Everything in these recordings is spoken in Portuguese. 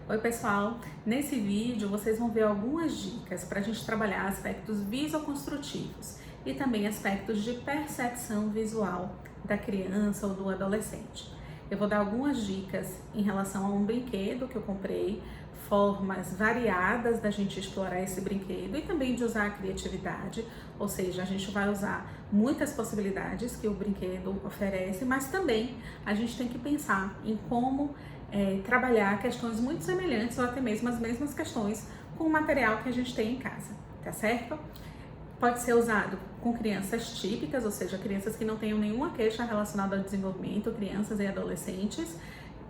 Oi pessoal, nesse vídeo vocês vão ver algumas dicas para a gente trabalhar aspectos visoconstrutivos e também aspectos de percepção visual da criança ou do adolescente. Eu vou dar algumas dicas em relação a um brinquedo que eu comprei, formas variadas da gente explorar esse brinquedo e também de usar a criatividade, ou seja, a gente vai usar muitas possibilidades que o brinquedo oferece, mas também a gente tem que pensar em como trabalhar questões muito semelhantes ou até mesmo as mesmas questões com o material que a gente tem em casa, tá certo? Pode ser usado com crianças típicas, ou seja, crianças que não tenham nenhuma queixa relacionada ao desenvolvimento, crianças e adolescentes,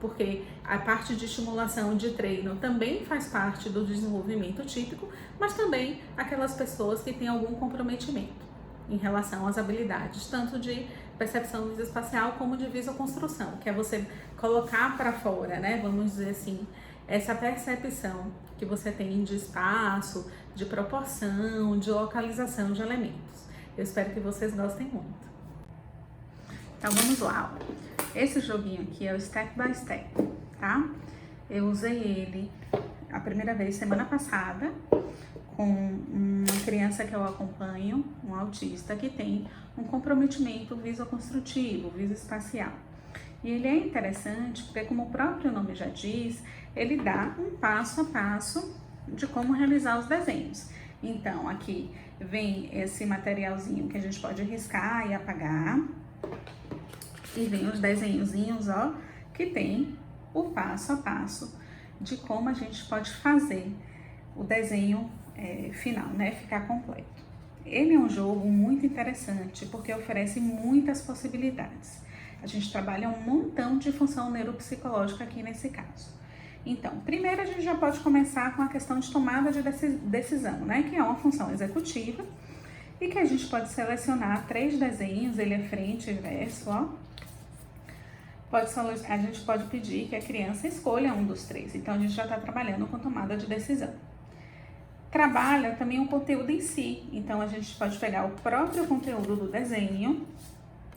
porque a parte de estimulação de treino também faz parte do desenvolvimento típico, mas também aquelas pessoas que têm algum comprometimento em relação às habilidades, tanto de percepção visoespacial como de visoconstrução, que é você colocar para fora, né, vamos dizer assim, essa percepção que você tem de espaço, de proporção, de localização de elementos. Eu espero que vocês gostem muito. Então vamos lá. Esse joguinho aqui é o Step by Step, tá? Eu usei ele a primeira vez semana passada com uma criança que eu acompanho, um autista que tem um comprometimento visoconstrutivo, visoespacial. E ele é interessante porque, como o próprio nome já diz, ele dá um passo a passo de como realizar os desenhos. Então, aqui vem esse materialzinho que a gente pode riscar e apagar. E vem os desenhozinhos, ó, que tem o passo a passo de como a gente pode fazer o desenho final, né, ficar completo. Ele é um jogo muito interessante porque oferece muitas possibilidades. A gente trabalha um montão de função neuropsicológica aqui nesse caso. Então, primeiro a gente já pode começar com a questão de tomada de decisão, né, que é uma função executiva e que a gente pode selecionar 3 desenhos, ele é frente e verso, ó. A gente pode pedir que a criança escolha um dos 3, então a gente já está trabalhando com tomada de decisão. Trabalha também o conteúdo em si, então a gente pode pegar o próprio conteúdo do desenho,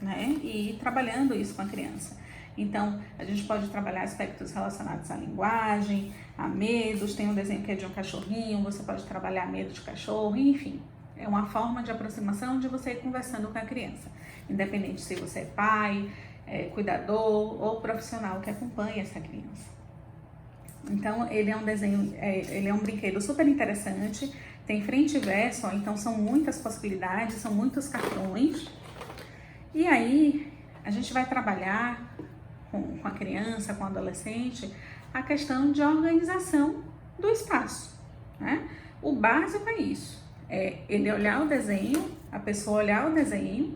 né, e ir trabalhando isso com a criança. Então, a gente pode trabalhar aspectos relacionados à linguagem, a medos, tem um desenho que é de um cachorrinho, você pode trabalhar medo de cachorro, enfim. É uma forma de aproximação de você ir conversando com a criança, independente se você é pai, cuidador ou profissional que acompanha essa criança. Então, ele é um desenho, ele é um brinquedo super interessante, tem frente e verso, ó, então são muitas possibilidades, são muitos cartões. E aí, a gente vai trabalhar com a criança, com o adolescente, a questão de organização do espaço, né? O básico é isso, é ele olhar o desenho, a pessoa olhar o desenho,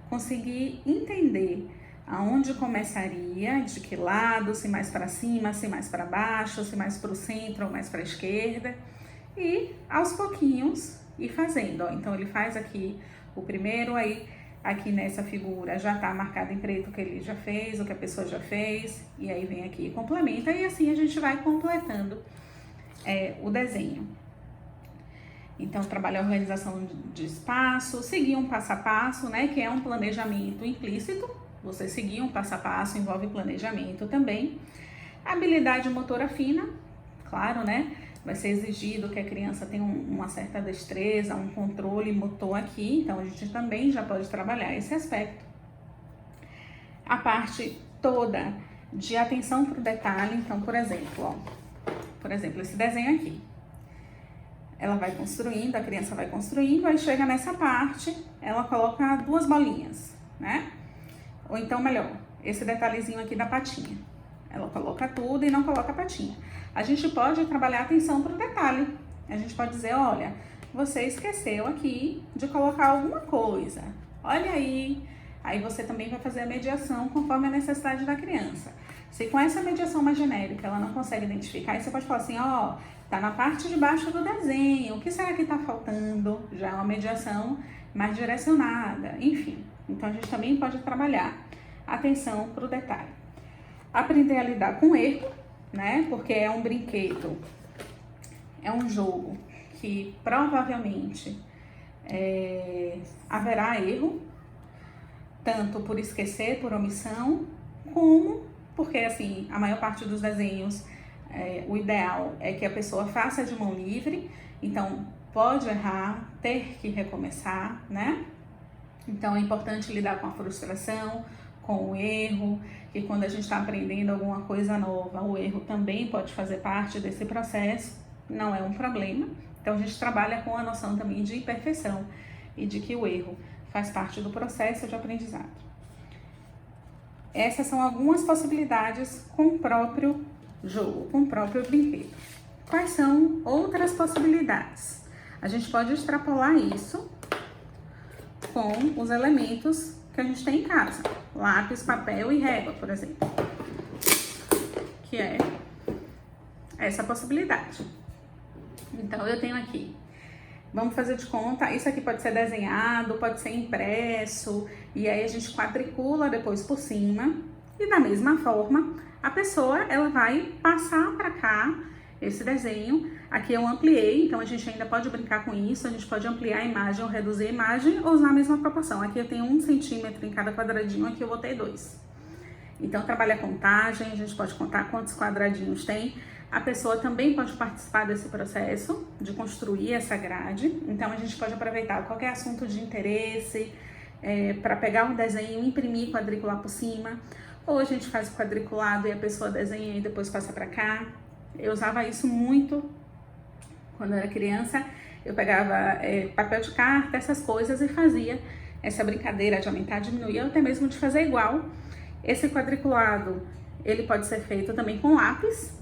conseguir entender aonde começaria, de que lado, se mais para cima, se mais para baixo, se mais para o centro ou mais para a esquerda, e aos pouquinhos ir fazendo, ó. Então ele faz aqui o primeiro, aí aqui nessa figura já está marcado em preto o que ele já fez, o que a pessoa já fez, e aí vem aqui e complementa, e assim a gente vai completando o desenho. Então, trabalha a organização de espaço, seguir um passo a passo, né, que é um planejamento implícito. Você seguir um passo a passo envolve planejamento também. Habilidade motora fina, claro, né, vai ser exigido que a criança tenha uma certa destreza, um controle motor aqui, então a gente também já pode trabalhar esse aspecto. A parte toda de atenção para o detalhe, então, por exemplo, esse desenho aqui. Ela vai construindo, a criança vai construindo, aí chega nessa parte, ela coloca 2 bolinhas, né? Ou então, melhor, esse detalhezinho aqui da patinha. Ela coloca tudo e não coloca a patinha. A gente pode trabalhar a atenção para o detalhe. A gente pode dizer, olha, você esqueceu aqui de colocar alguma coisa. Olha aí. Aí você também vai fazer a mediação conforme a necessidade da criança. Se com essa mediação mais genérica ela não consegue identificar, aí você pode falar assim, ó, tá na parte de baixo do desenho, o que será que tá faltando? Já é uma mediação mais direcionada, enfim. Então a gente também pode trabalhar atenção para o detalhe. Aprender a lidar com erro, né? Porque é um brinquedo, é um jogo que provavelmente haverá erro, tanto por esquecer, por omissão, como porque assim, a maior parte dos desenhos o ideal é que a pessoa faça de mão livre, então pode errar, ter que recomeçar, né? Então é importante lidar com a frustração, com o erro, que quando a gente está aprendendo alguma coisa nova, o erro também pode fazer parte desse processo, não é um problema. Então a gente trabalha com a noção também de imperfeição e de que o erro faz parte do processo de aprendizado. Essas são algumas possibilidades com o próprio jogo, com o próprio brinquedo. Quais são outras possibilidades? A gente pode extrapolar isso com os elementos que a gente tem em casa. Lápis, papel e régua, por exemplo. Que é essa possibilidade. Então, eu tenho aqui, vamos fazer de conta, isso aqui pode ser desenhado, pode ser impresso, e aí a gente quadricula depois por cima, e da mesma forma, a pessoa, ela vai passar para cá esse desenho. Aqui eu ampliei, então a gente ainda pode brincar com isso, a gente pode ampliar a imagem ou reduzir a imagem, ou usar a mesma proporção. Aqui eu tenho 1 centímetro em cada quadradinho, aqui eu botei 2. Então, trabalha a contagem, a gente pode contar quantos quadradinhos tem. A pessoa também pode participar desse processo de construir essa grade. Então, a gente pode aproveitar qualquer assunto de interesse para pegar um desenho, imprimir e quadricular por cima. Ou a gente faz o quadriculado e a pessoa desenha e depois passa para cá. Eu usava isso muito quando eu era criança. Eu pegava papel de carta, essas coisas, e fazia essa brincadeira de aumentar, diminuir, ou até mesmo de fazer igual. Esse quadriculado, ele pode ser feito também com lápis.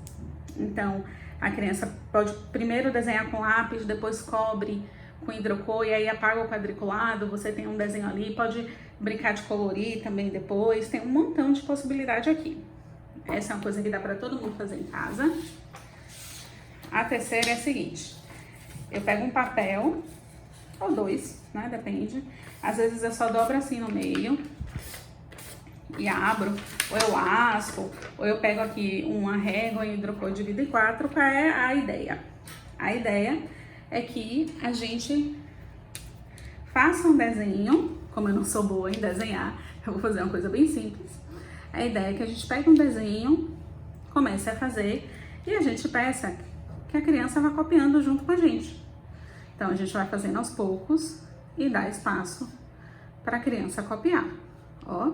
Então, a criança pode primeiro desenhar com lápis, depois cobre com hidrocor e aí apaga o quadriculado, você tem um desenho ali, pode brincar de colorir também depois, tem um montão de possibilidade aqui. Essa é uma coisa que dá para todo mundo fazer em casa. A terceira é a seguinte, eu pego um papel, ou 2, né, depende. Às vezes eu só dobro assim no meio e abro, ou eu lasco, ou eu pego aqui uma régua e hidrocor, divido em 4. Qual é a ideia? A ideia é que a gente faça um desenho, como eu não sou boa em desenhar, eu vou fazer uma coisa bem simples. A ideia é que a gente pegue um desenho, comece a fazer e a gente peça que a criança vá copiando junto com a gente. Então, a gente vai fazendo aos poucos e dá espaço para a criança copiar, ó.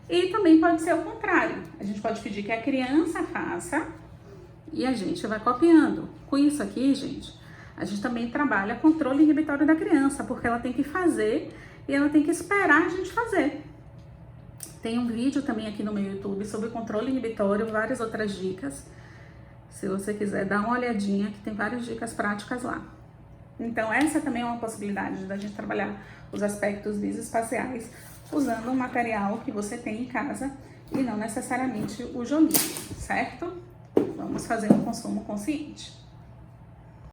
E também pode ser o contrário. A gente pode pedir que a criança faça e a gente vai copiando. Com isso aqui, gente, a gente também trabalha controle inibitório da criança, porque ela tem que fazer e ela tem que esperar a gente fazer. Tem um vídeo também aqui no meu YouTube sobre controle inibitório, várias outras dicas. Se você quiser dar uma olhadinha, que tem várias dicas práticas lá. Então, essa também é uma possibilidade da gente trabalhar os aspectos visoespaciais usando um material que você tem em casa e não necessariamente o joguinho, certo? Vamos fazer um consumo consciente.